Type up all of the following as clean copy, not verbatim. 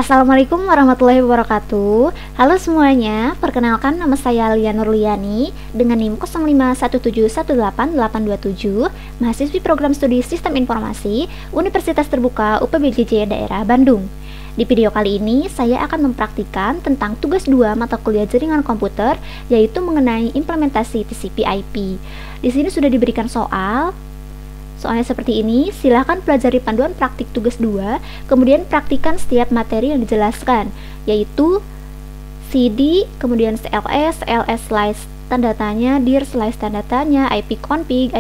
Assalamualaikum warahmatullahi wabarakatuh. Halo semuanya, perkenalkan nama saya Lia Nurliani dengan NIM 0517188827, mahasiswi program studi Sistem Informasi Universitas Terbuka UPBJJ Daerah Bandung. Di video kali ini saya akan mempraktikkan tentang tugas 2 mata kuliah jaringan komputer, yaitu mengenai implementasi TCP/IP. Di sini sudah diberikan Soalnya seperti ini, silahkan pelajari panduan praktik tugas 2, kemudian praktikan setiap materi yang dijelaskan, yaitu CD, kemudian CLS, CLS slice tanda tanya, dir slice tanda tanya, IP config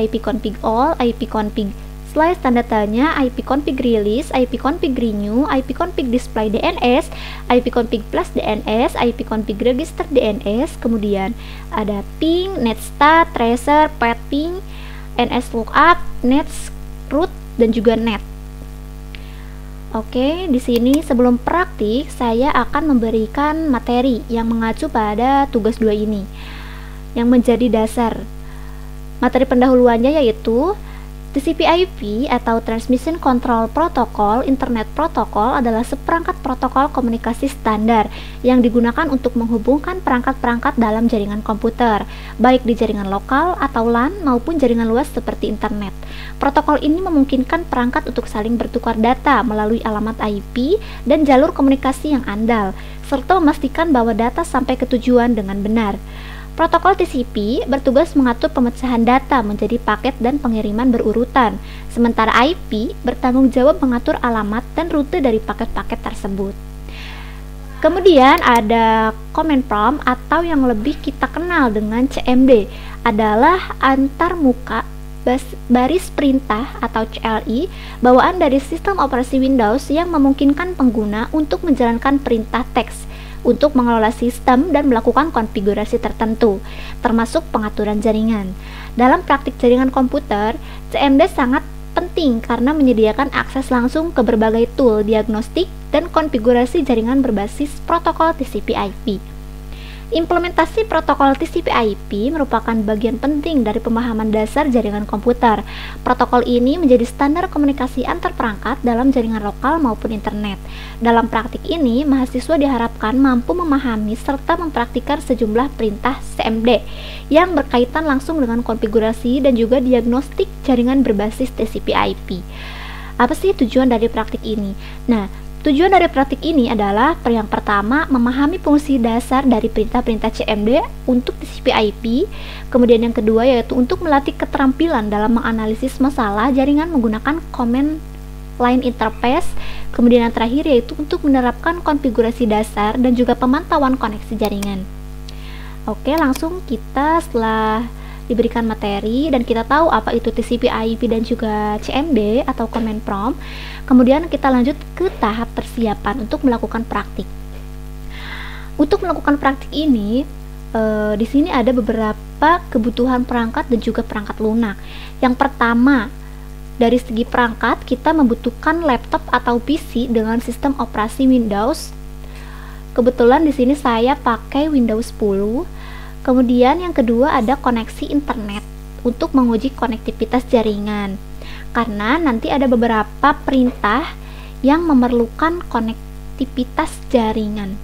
all, IP config slice tanda tanya, IP config release, IP config renew, IP config display DNS, IP config plus DNS, IP config register DNS, kemudian ada ping, netstat, tracer, pet ping, NS lookup, nets, root, dan juga net. Oke, di sini sebelum praktik saya akan memberikan materi yang mengacu pada tugas 2 ini yang menjadi dasar. Materi pendahuluannya yaitu TCP/IP atau Transmission Control Protocol Internet Protocol adalah seperangkat protokol komunikasi standar yang digunakan untuk menghubungkan perangkat-perangkat dalam jaringan komputer, baik di jaringan lokal atau LAN maupun jaringan luas seperti internet. Protokol ini memungkinkan perangkat untuk saling bertukar data melalui alamat IP dan jalur komunikasi yang andal, serta memastikan bahwa data sampai ke tujuan dengan benar. Protokol TCP bertugas mengatur pemecahan data menjadi paket dan pengiriman berurutan, sementara IP bertanggung jawab mengatur alamat dan rute dari paket-paket tersebut. Kemudian ada command prompt atau yang lebih kita kenal dengan CMD adalah antarmuka baris perintah atau CLI bawaan dari sistem operasi Windows yang memungkinkan pengguna untuk menjalankan perintah teks untuk mengelola sistem dan melakukan konfigurasi tertentu, termasuk pengaturan jaringan. Dalam praktik jaringan komputer, CMD sangat penting karena menyediakan akses langsung ke berbagai tool diagnostik dan konfigurasi jaringan berbasis protokol TCP/IP. Implementasi protokol TCP/IP merupakan bagian penting dari pemahaman dasar jaringan komputer. Protokol ini menjadi standar komunikasi antar perangkat dalam jaringan lokal maupun internet. Dalam praktik ini, mahasiswa diharapkan mampu memahami serta mempraktikkan sejumlah perintah CMD yang berkaitan langsung dengan konfigurasi dan juga diagnostik jaringan berbasis TCP/IP. Apa sih tujuan dari praktik ini? Nah, tujuan dari praktik ini adalah yang pertama, memahami fungsi dasar dari perintah-perintah CMD untuk TCP/IP. Kemudian yang kedua yaitu untuk melatih keterampilan dalam menganalisis masalah jaringan menggunakan command line interface. Kemudian yang terakhir yaitu untuk menerapkan konfigurasi dasar dan juga pemantauan koneksi jaringan. Oke, langsung kita setelah diberikan materi dan kita tahu apa itu TCP/IP dan juga CMD atau command prompt, kemudian kita lanjut ke tahap persiapan untuk melakukan praktik. Untuk melakukan praktik ini, di sini ada beberapa kebutuhan perangkat dan juga perangkat lunak. Yang pertama, dari segi perangkat kita membutuhkan laptop atau PC dengan sistem operasi Windows. Kebetulan di sini saya pakai Windows 10. Kemudian yang kedua ada koneksi internet untuk menguji konektivitas jaringan, karena nanti ada beberapa perintah yang memerlukan konektivitas jaringan,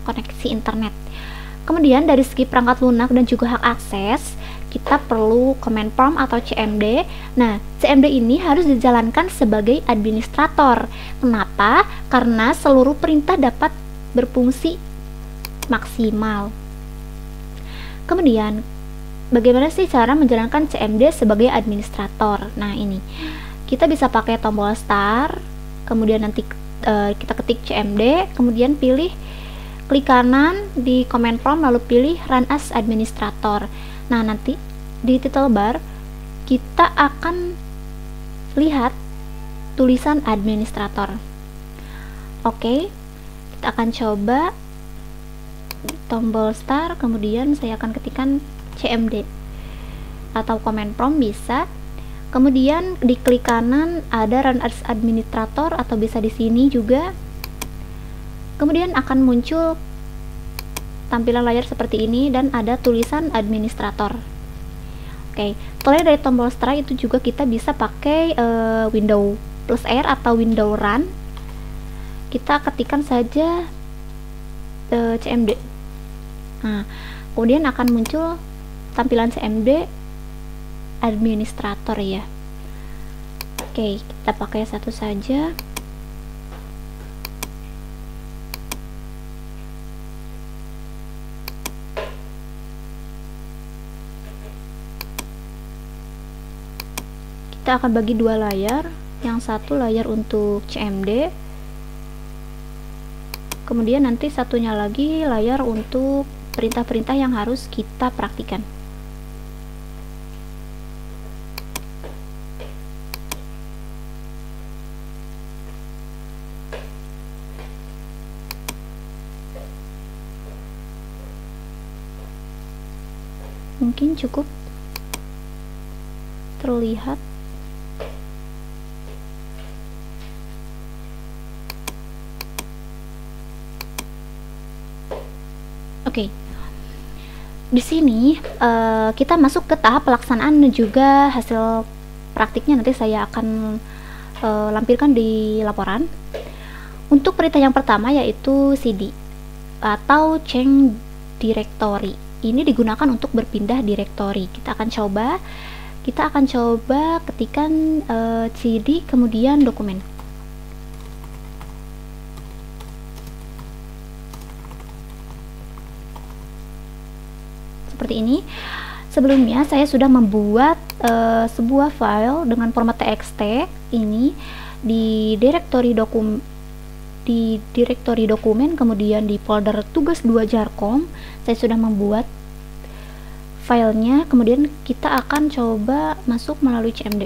koneksi internet. Kemudian dari segi perangkat lunak dan juga hak akses, kita perlu command prompt atau CMD. Nah, CMD ini harus dijalankan sebagai administrator. Kenapa? Karena seluruh perintah dapat berfungsi maksimal. Kemudian, bagaimana sih cara menjalankan CMD sebagai administrator? Nah, ini kita bisa pakai tombol start, kemudian nanti kita ketik CMD, kemudian klik kanan di command prompt, lalu pilih run as administrator. Nah, nanti di title bar kita akan lihat tulisan administrator. Oke, kita akan coba tombol start, kemudian saya akan ketikkan CMD atau command prompt bisa. Kemudian di klik kanan ada run as administrator atau bisa di sini juga. Kemudian akan muncul tampilan layar seperti ini dan ada tulisan administrator. Oke, selain dari tombol start itu juga kita bisa pakai Windows plus R atau Windows Run. kita ketikkan saja CMD. Nah, kemudian akan muncul tampilan CMD administrator ya. Oke, kita pakai satu saja. Kita akan bagi dua layar, yang satu layar untuk CMD, kemudian nanti satunya lagi layar untuk perintah-perintah yang harus kita praktikan. Mungkin cukup terlihat. Oke. Di sini kita masuk ke tahap pelaksanaan dan juga hasil praktiknya nanti saya akan lampirkan di laporan. Untuk perintah yang pertama yaitu cd atau change directory. Ini digunakan untuk berpindah direktori. Kita akan coba ketikkan cd kemudian dokumen. Seperti ini. Sebelumnya saya sudah membuat sebuah file dengan format txt ini di direktori dokumen, kemudian di folder tugas 2 jarkom saya sudah membuat filenya, kemudian kita akan coba masuk melalui CMD.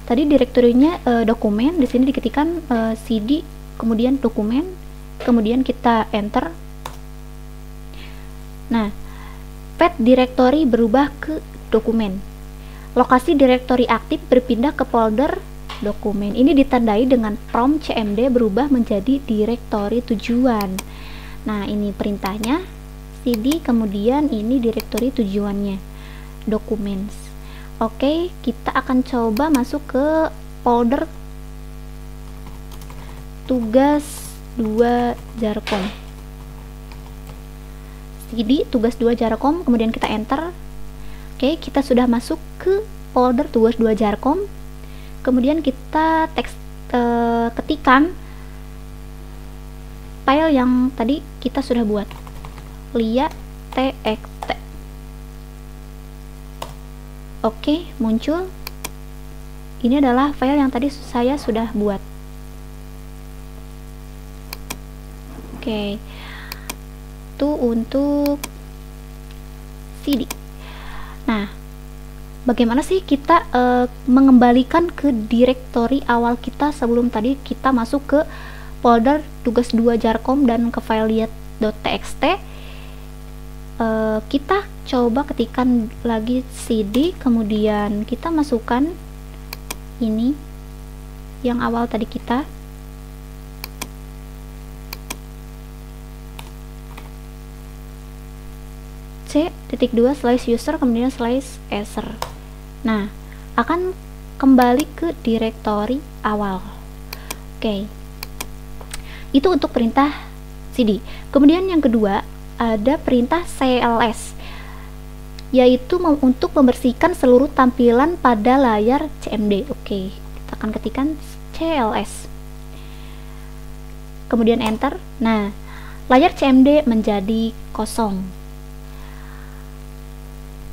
Tadi direktorinya dokumen, di sini diketikkan cd kemudian dokumen, kemudian kita enter. Nah, path directory berubah ke dokumen. Lokasi direktori aktif berpindah ke folder dokumen. Ini ditandai dengan prompt CMD berubah menjadi direktori tujuan. Nah, ini perintahnya cd, kemudian ini direktori tujuannya, documents. Oke, kita akan coba masuk ke folder tugas 2 jarkom. cd tugas 2 jarkom, kemudian kita enter. Oke, kita sudah masuk ke folder tugas 2 jarkom. Kemudian kita ketikkan file yang tadi kita sudah buat, lia.txt. Oke, muncul. Ini adalah file yang tadi saya sudah buat. Oke, itu untuk cd. Nah, bagaimana sih kita mengembalikan ke direktori awal kita sebelum tadi kita masuk ke folder tugas 2 jarkom dan ke file liat.txt? Kita coba ketikkan lagi cd, kemudian kita masukkan ini yang awal tadi kita. C.2/user kemudian /user. Nah, akan kembali ke direktori awal. Oke. Itu untuk perintah cd. Kemudian yang kedua ada perintah cls, yaitu untuk membersihkan seluruh tampilan pada layar CMD. Oke, kita akan ketikkan cls. Kemudian enter. Nah, layar CMD menjadi kosong.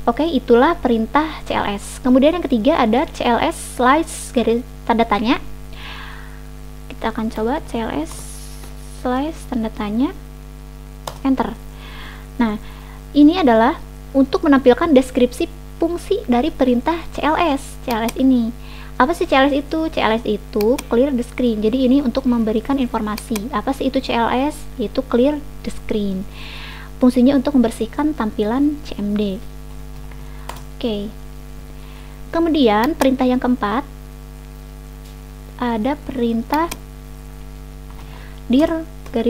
Oke, itulah perintah cls. Kemudian yang ketiga ada cls / tanda tanya. Kita akan coba cls / tanda tanya, enter. Nah, ini adalah untuk menampilkan deskripsi fungsi dari perintah cls. CLS ini. Apa sih CLS itu? CLS itu clear the screen. Jadi ini untuk memberikan informasi. Apa sih itu CLS? Itu clear the screen. Fungsinya untuk membersihkan tampilan CMD. Oke. Kemudian perintah yang keempat ada perintah dir _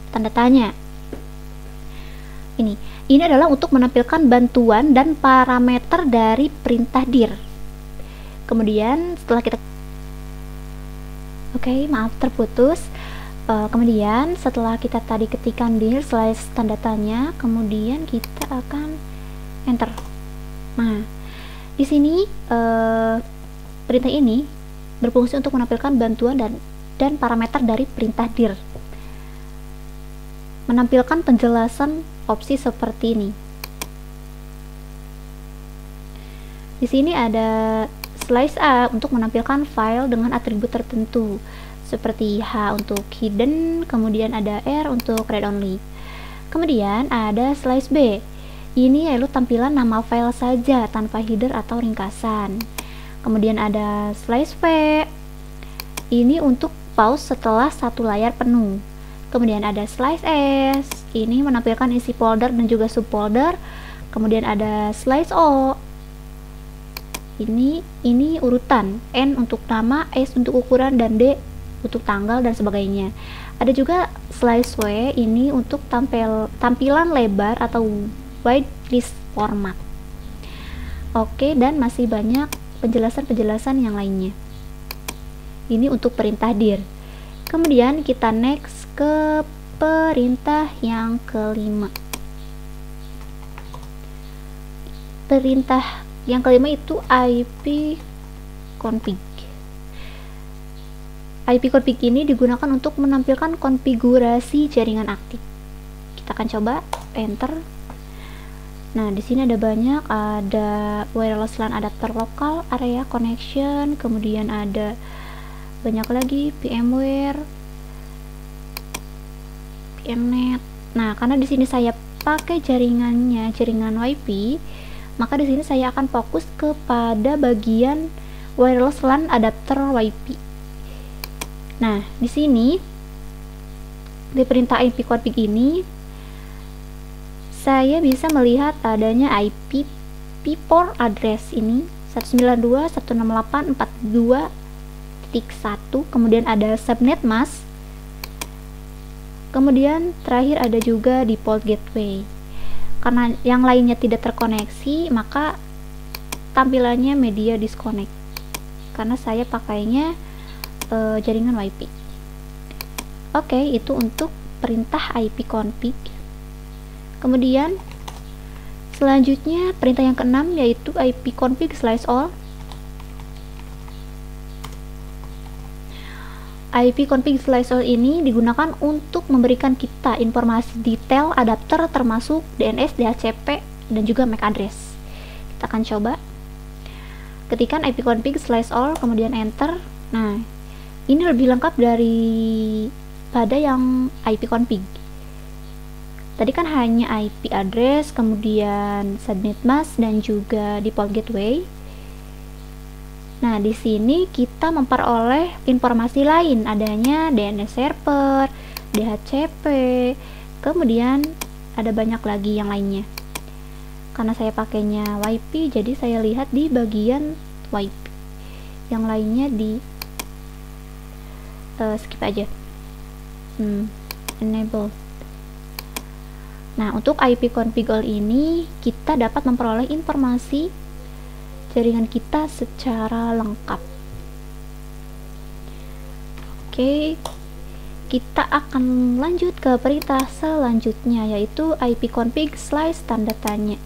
tanda tanya. Ini adalah untuk menampilkan bantuan dan parameter dari perintah dir. Kemudian setelah kita Oke, maaf terputus. Kemudian setelah kita tadi ketikkan dir slice tanda tanya, kemudian kita akan enter. Nah, di sini perintah ini berfungsi untuk menampilkan bantuan dan parameter dari perintah dir. Menampilkan penjelasan opsi seperti ini. Di sini ada slice A untuk menampilkan file dengan atribut tertentu, seperti H untuk hidden, kemudian ada R untuk read only. Kemudian ada slice B. Ini yaitu tampilan nama file saja tanpa header atau ringkasan. Kemudian ada slice V. Ini untuk pause setelah satu layar penuh. Kemudian ada slice S. Ini menampilkan isi folder dan juga subfolder. Kemudian ada slice O. Ini urutan, N untuk nama, S untuk ukuran, dan D untuk tanggal dan sebagainya. Ada juga slice W, ini untuk tampilan lebar atau wide list format. Oke, dan masih banyak penjelasan-penjelasan yang lainnya. Ini untuk perintah dir. Kemudian kita next ke perintah yang kelima. Perintah yang kelima itu IP config. IP config ini digunakan untuk menampilkan konfigurasi jaringan aktif. Kita akan coba enter. Nah, di sini ada banyak, ada wireless LAN adapter lokal, area connection, kemudian ada banyak lagi VMware, VMnet. Nah, karena di sini saya pakai jaringannya jaringan WiFi, maka di sini saya akan fokus kepada bagian wireless LAN adapter WiFi. Nah, di sini di perintah IP config ini saya bisa melihat adanya IP port address ini 192.168.42.1, kemudian ada subnet mask, kemudian terakhir ada juga default gateway. Karena yang lainnya tidak terkoneksi, maka tampilannya media disconnect. Karena saya pakainya jaringan WiFi. Oke, itu untuk perintah IP config. Kemudian selanjutnya perintah yang keenam yaitu IP config /all. IP config /all ini digunakan untuk memberikan kita informasi detail adapter termasuk DNS, DHCP, dan juga MAC address. Kita akan coba ketikkan IP config /all, kemudian enter. Nah, ini lebih lengkap daripada yang IP config. Tadi kan hanya IP address, kemudian subnet mask, dan juga default gateway. Nah, di sini kita memperoleh informasi lain, adanya DNS server, DHCP, kemudian ada banyak lagi yang lainnya. Karena saya pakainya WiFi, jadi saya lihat di bagian WiFi. Yang lainnya di skip aja. Enable. Nah, untuk IP config all ini kita dapat memperoleh informasi jaringan kita secara lengkap. Oke, kita akan lanjut ke perintah selanjutnya yaitu IP config tanda tanya.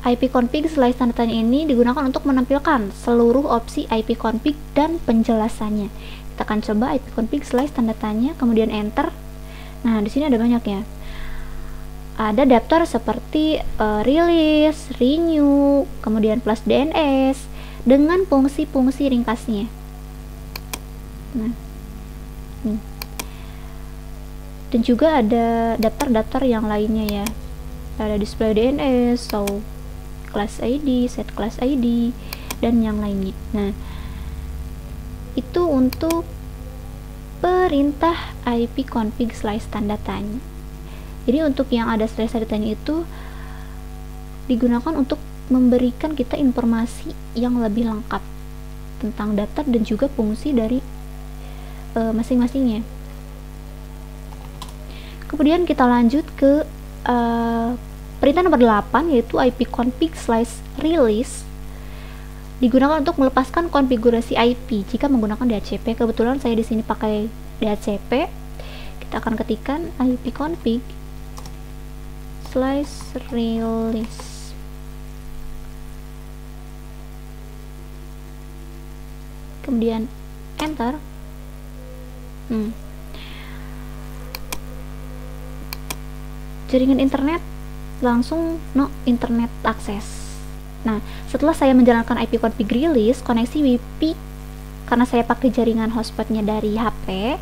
IP config tanda tanya ini digunakan untuk menampilkan seluruh opsi IP config dan penjelasannya. Kita akan coba IP config tanda tanya, kemudian enter. Nah, di sini ada banyak ya. Ada daftar seperti release, renew, kemudian plus DNS dengan fungsi-fungsi ringkasnya. Nah, nih. Dan juga ada daftar-daftar yang lainnya ya. Ada display DNS, so class ID, set class ID, dan yang lainnya. Nah, itu untuk perintah IP config tanda tanya. Jadi untuk yang ada tanda tanya itu digunakan untuk memberikan kita informasi yang lebih lengkap tentang data dan juga fungsi dari masing-masingnya. Kemudian kita lanjut ke perintah nomor 8 yaitu ipconfig/release digunakan untuk melepaskan konfigurasi IP jika menggunakan DHCP. Kebetulan saya di sini pakai DHCP. Kita akan ketikkan ipconfig/release. Kemudian enter. Jaringan internet langsung no internet access. Nah, setelah saya menjalankan ipconfig release, koneksi WiFi karena saya pakai jaringan hotspotnya dari HP,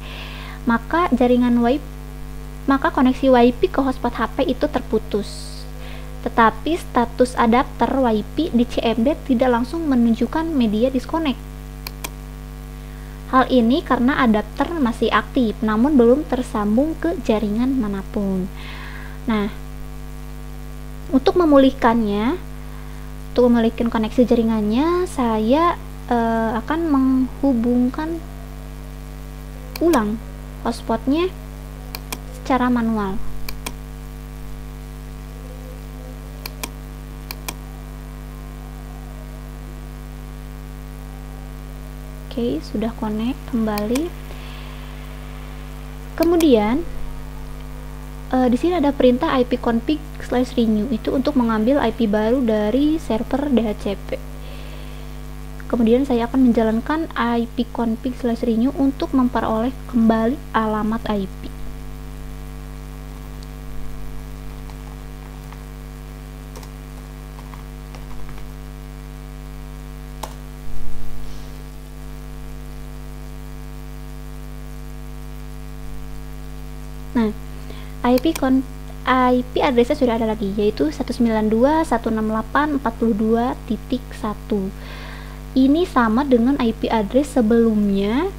maka koneksi WiFi ke hotspot HP itu terputus. Tetapi status adapter WiFi di CMD tidak langsung menunjukkan media disconnect. Hal ini karena adapter masih aktif, namun belum tersambung ke jaringan manapun. Nah, untuk memulihkan koneksi jaringannya, saya akan menghubungkan ulang hotspotnya secara manual. Oke, sudah connect kembali. Kemudian di sini ada perintah ipconfig/renew, itu untuk mengambil IP baru dari server DHCP. Kemudian saya akan menjalankan ipconfig/renew untuk memperoleh kembali alamat IP. Nah, IP addressnya sudah ada lagi, yaitu 192.168.42.1. Ini sama dengan IP address sebelumnya.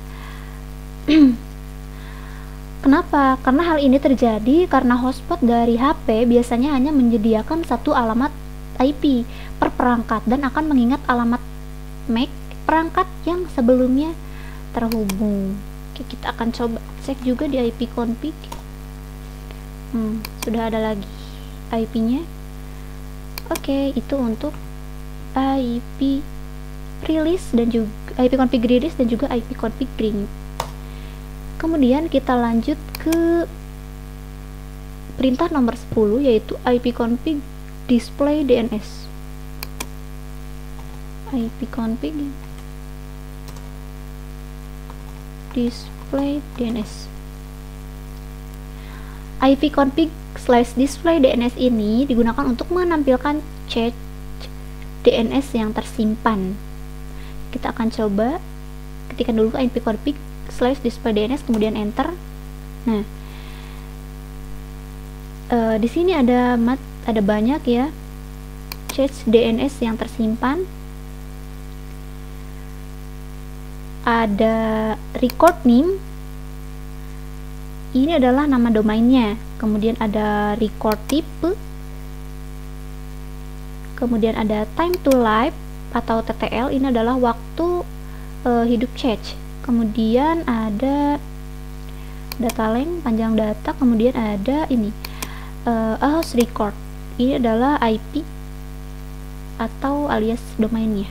Kenapa? Karena hal ini terjadi karena hotspot dari HP biasanya hanya menyediakan satu alamat IP per perangkat dan akan mengingat alamat MAC perangkat yang sebelumnya terhubung. Oke, kita akan coba cek juga di ipconfig. Sudah ada lagi IP-nya. Oke, itu untuk IP release dan juga ipconfig release dan juga ipconfig renew. Kemudian kita lanjut ke perintah nomor 10 yaitu ipconfig display DNS. ipconfig display DNS. ipconfig/display DNS ini digunakan untuk menampilkan cache DNS yang tersimpan. Kita akan coba ketikkan dulu ipconfig/display DNS kemudian enter. Nah, di sini ada banyak ya cache DNS yang tersimpan. Ada record name, ini adalah nama domainnya. Kemudian ada record type, kemudian ada time to live atau TTL, ini adalah waktu hidup cache. Kemudian ada data length, panjang data. Kemudian ada ini host record, ini adalah IP atau alias domainnya.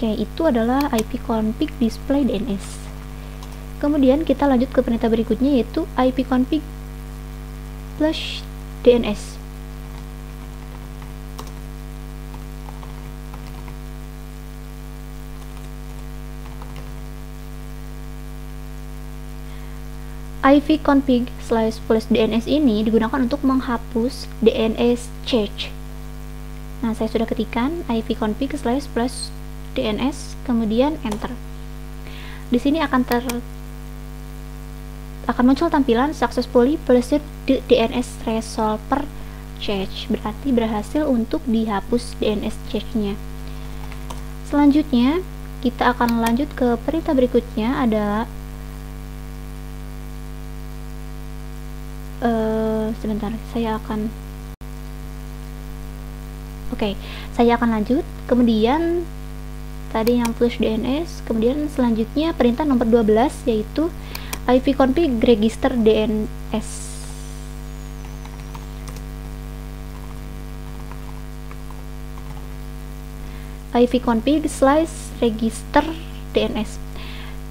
Oke, itu adalah ipconfig display DNS. Kemudian kita lanjut ke perintah berikutnya yaitu ipconfig/DNS. ipconfig/DNS ini digunakan untuk menghapus DNS cache. Nah, saya sudah ketikkan ipconfig/DNS kemudian enter. Di sini akan muncul tampilan successfully placed the DNS resolver cache, berarti berhasil untuk dihapus DNS cache-nya. Selanjutnya kita akan lanjut ke perintah berikutnya adalah saya akan lanjut. Kemudian tadi yang flush DNS, kemudian selanjutnya perintah nomor 12 yaitu ipconfig register DNS. ivconfig/register DNS.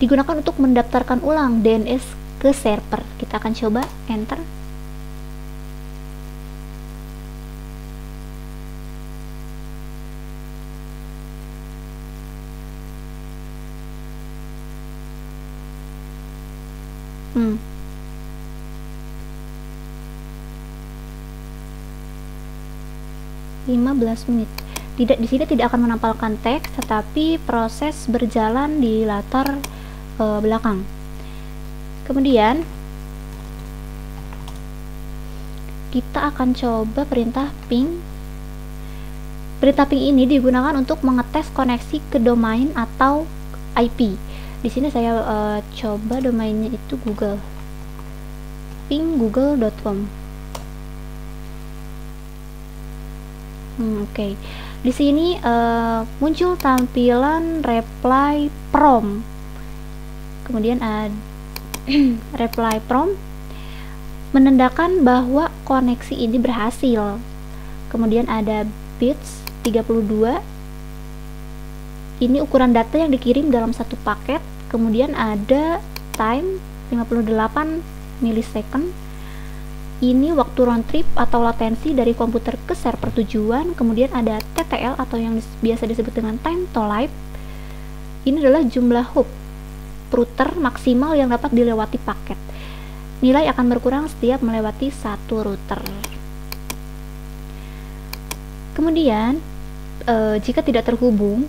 Digunakan untuk mendaftarkan ulang DNS ke server. Kita akan coba enter. Hmm. menit. Tidak, di sini tidak akan menampilkan teks, tetapi proses berjalan di latar belakang. Kemudian kita akan coba perintah ping. Perintah ping ini digunakan untuk mengetes koneksi ke domain atau IP. Di sini saya coba domainnya itu Google. Ping google.com. Oke. Di sini muncul tampilan reply from. Kemudian ada reply from menandakan bahwa koneksi ini berhasil. Kemudian ada bits 32. Ini ukuran data yang dikirim dalam satu paket. Kemudian ada time 58 milisecond. Ini waktu round trip atau latensi dari komputer ke server tujuan. Kemudian ada TTL atau yang biasa disebut dengan time to live. Ini adalah jumlah hop router maksimal yang dapat dilewati paket. Nilai akan berkurang setiap melewati satu router. Kemudian jika tidak terhubung,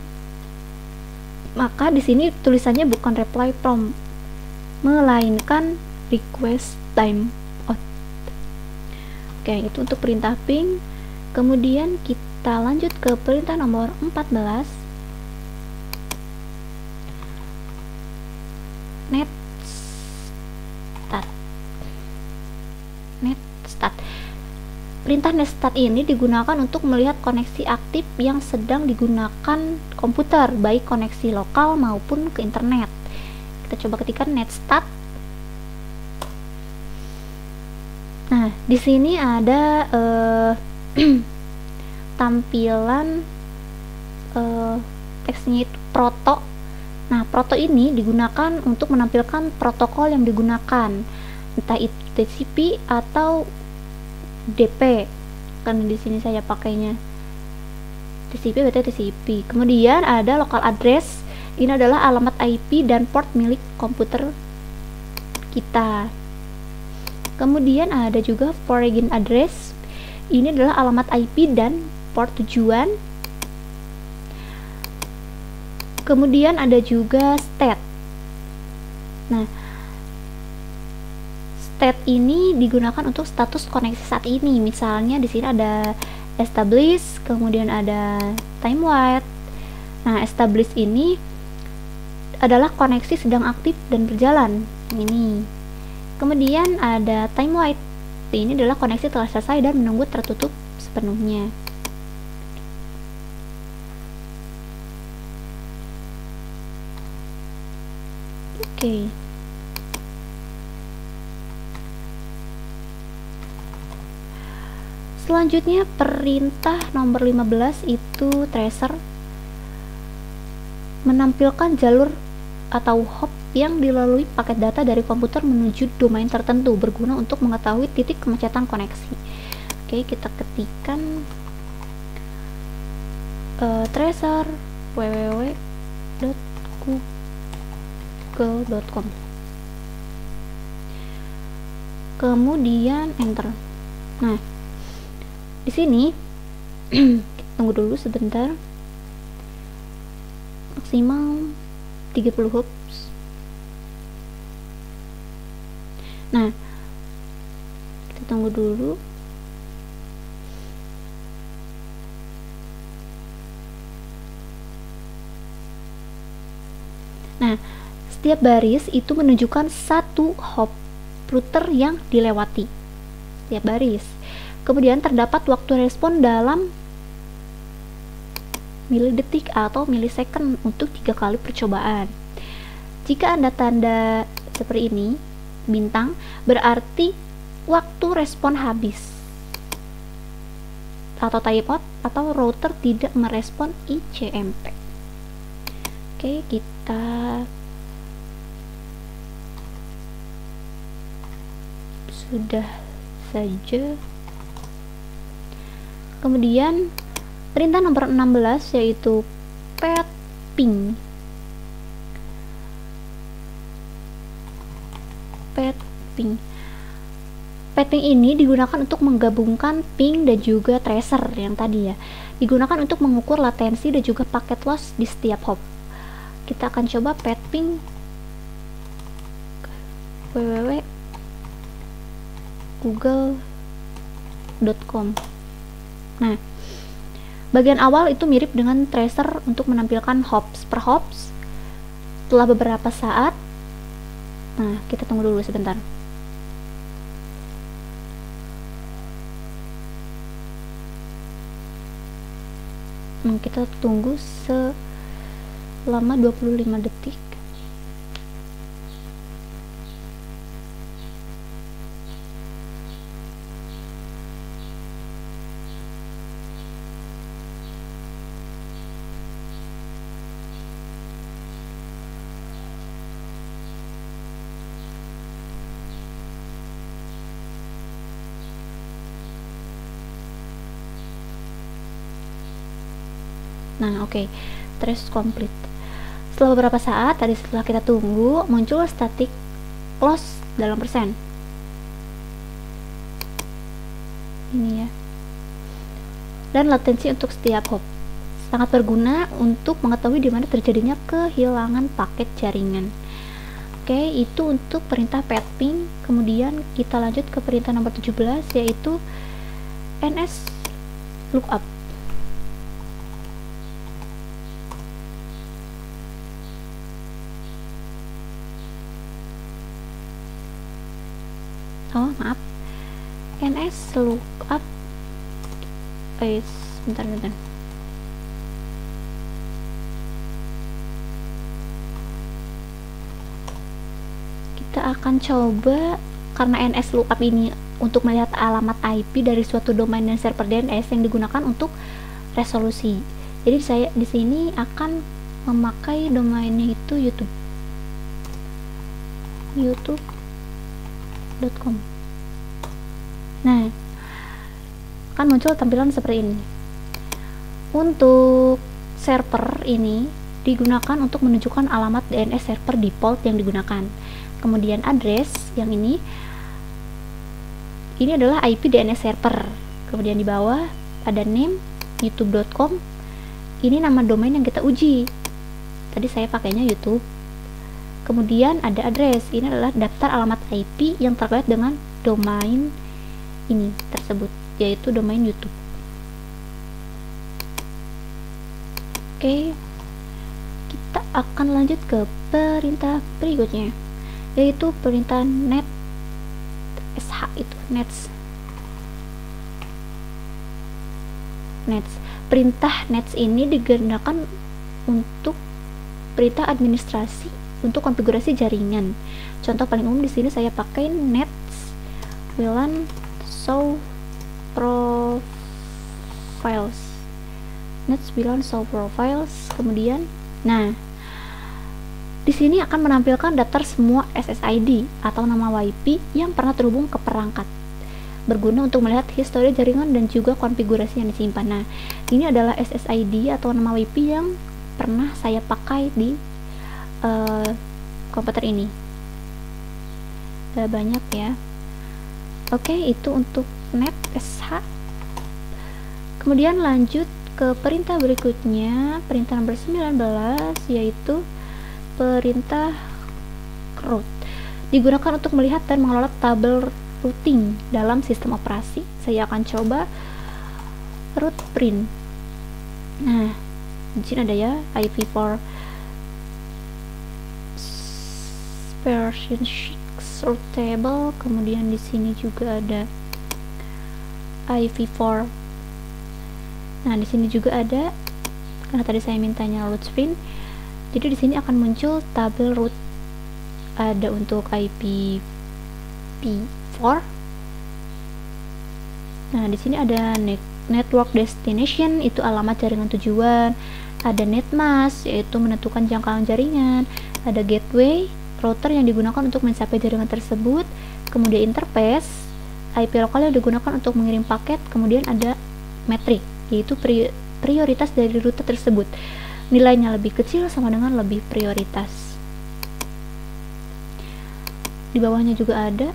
maka di sini tulisannya bukan reply from, melainkan request time out. Oke, itu untuk perintah ping. Kemudian kita lanjut ke perintah nomor 14. Netstat. Perintah netstat ini digunakan untuk melihat koneksi aktif yang sedang digunakan komputer, baik koneksi lokal maupun ke internet. Kita coba ketikkan netstat. Nah, di sini ada tampilan teksnya itu proto. Nah, proto ini digunakan untuk menampilkan protokol yang digunakan, entah itu TCP atau DP. Kan di sini saya pakainya TCP, berarti TCP. Kemudian ada local address. Ini adalah alamat IP dan port milik komputer kita. Kemudian ada juga foreign address. Ini adalah alamat IP dan port tujuan. Kemudian ada juga state. Nah, state ini digunakan untuk status koneksi saat ini. Misalnya di sini ada establish, kemudian ada time wide. Nah, establish ini adalah koneksi sedang aktif dan berjalan. Ini. Kemudian ada time wide. Ini adalah koneksi telah selesai dan menunggu tertutup sepenuhnya. Oke. Selanjutnya perintah nomor 15 itu tracer, menampilkan jalur atau hop yang dilalui paket data dari komputer menuju domain tertentu, berguna untuk mengetahui titik kemacetan koneksi. Oke, kita ketikkan tracer www.google.com, kemudian enter. Nah, di sini tunggu dulu sebentar, maksimal 30 hops. Nah, kita tunggu dulu. Nah, setiap baris itu menunjukkan satu hop router yang dilewati. Setiap baris. Kemudian terdapat waktu respon dalam milidetik atau milisecond untuk 3 kali percobaan. Jika Anda tanda seperti ini, bintang, berarti waktu respon habis. atau timeout atau router tidak merespon ICMP. Oke, kita sudah saja. Kemudian perintah nomor 16 yaitu pet ping. Pet ping ini digunakan untuk menggabungkan ping dan juga tracer yang tadi ya. Digunakan untuk mengukur latensi dan juga paket loss di setiap hop. Kita akan coba pet ping www.google.com. Nah, bagian awal itu mirip dengan tracer untuk menampilkan hops per hops. Setelah beberapa saat, nah kita tunggu dulu sebentar. Kita tunggu selama 25 detik. Nah, oke. Trace complete. Setelah beberapa saat, tadi setelah kita tunggu, muncul static loss dalam persen. Ini ya. Dan latensi untuk setiap hop. Sangat berguna untuk mengetahui di mana terjadinya kehilangan paket jaringan. Oke, itu untuk perintah pet ping. Kemudian kita lanjut ke perintah nomor 17 yaitu ns lookup. Maaf, ns lookup bentar. Kita akan coba, karena ns lookup ini untuk melihat alamat IP dari suatu domain dan server DNS yang digunakan untuk resolusi. Jadi saya di sini akan memakai domainnya itu youtube.com. Nah, akan muncul tampilan seperti ini. Untuk server ini digunakan untuk menunjukkan alamat DNS server default yang digunakan. Kemudian address yang ini adalah IP DNS server. Kemudian di bawah ada name youtube.com. Ini nama domain yang kita uji. Tadi saya pakainya YouTube. Kemudian ada address. Ini adalah daftar alamat IP yang terkait dengan domain ini tersebut, yaitu domain YouTube. Oke, kita akan lanjut ke perintah berikutnya, yaitu perintah net nets. Perintah nets ini digunakan untuk perintah administrasi untuk konfigurasi jaringan. Contoh paling umum di sini saya pakai nets WLAN show profiles. Kemudian, nah, di sini akan menampilkan daftar semua SSID atau nama WiFi yang pernah terhubung ke perangkat. Berguna untuk melihat histori jaringan dan juga konfigurasi yang disimpan. Nah, ini adalah SSID atau nama WiFi yang pernah saya pakai di komputer ini. Banyak ya. Oke, itu untuk net SH. Kemudian lanjut ke perintah berikutnya, perintah nomor 19, yaitu perintah root. Digunakan untuk melihat dan mengelola tabel routing dalam sistem operasi. Saya akan coba root print. Nah, di sini ada ya IPv4 version 6 root table, kemudian di sini juga ada IPv4. Nah, di sini juga ada, karena tadi saya mintanya root print, jadi di sini akan muncul tabel root. Ada untuk IPv4. Nah, di sini ada network destination itu alamat jaringan tujuan, ada netmask yaitu menentukan jangkauan jaringan, ada gateway router yang digunakan untuk mencapai jaringan tersebut, kemudian interface IP lokal yang digunakan untuk mengirim paket, kemudian ada metrik yaitu prioritas dari rute tersebut, nilainya lebih kecil sama dengan lebih prioritas. Di bawahnya juga ada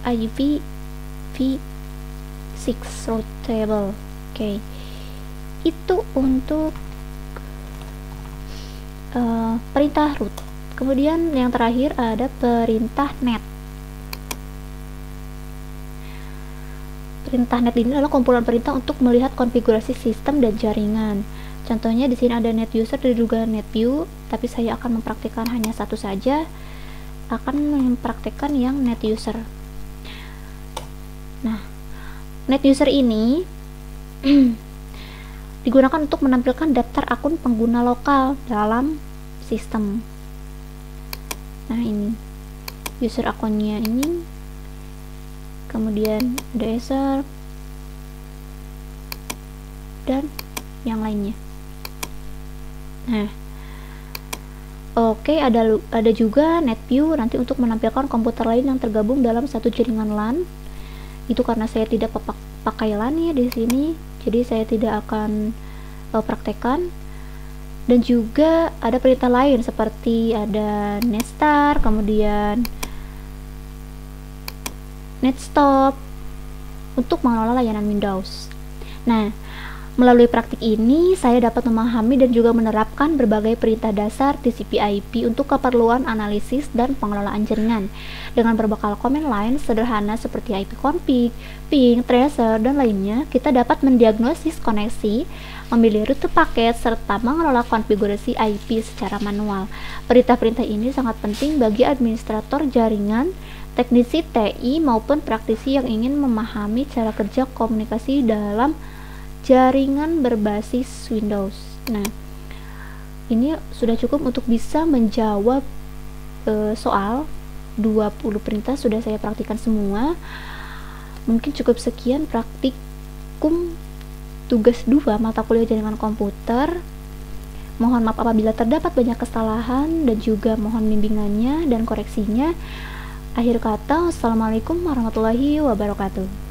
IPv6 route table. Oke, itu untuk perintah root. Kemudian yang terakhir ada perintah net. Perintah net ini adalah kumpulan perintah untuk melihat konfigurasi sistem dan jaringan. Contohnya di sini ada net user dan juga net view, tapi saya akan mempraktikkan hanya satu saja, akan mempraktikkan yang net user. Nah, net user ini digunakan untuk menampilkan daftar akun pengguna lokal dalam sistem. Nah, ini user akunnya ini, kemudian ada user dan yang lainnya. Nah, oke, ada juga net view nanti untuk menampilkan komputer lain yang tergabung dalam satu jaringan LAN. Itu karena saya tidak pakai LAN ya di sini, jadi saya tidak akan praktekkan. Dan juga ada perintah lain seperti ada netstart, kemudian netstop untuk mengelola layanan Windows. Nah, melalui praktik ini saya dapat memahami dan juga menerapkan berbagai perintah dasar TCP/IP untuk keperluan analisis dan pengelolaan jaringan. Dengan berbekal command line sederhana seperti ipconfig, ping, tracer, dan lainnya, kita dapat mendiagnosis koneksi, memilih rute paket, serta mengelola konfigurasi IP secara manual. Perintah-perintah ini sangat penting bagi administrator jaringan, teknisi TI, maupun praktisi yang ingin memahami cara kerja komunikasi dalam jaringan berbasis Windows. Nah, ini sudah cukup untuk bisa menjawab soal 20 perintah sudah saya praktikkan semua. Mungkin cukup sekian praktikum tugas 2 mata kuliah jaringan komputer. Mohon maaf apabila terdapat banyak kesalahan dan juga mohon bimbingannya dan koreksinya. Akhir kata, wassalamualaikum warahmatullahi wabarakatuh.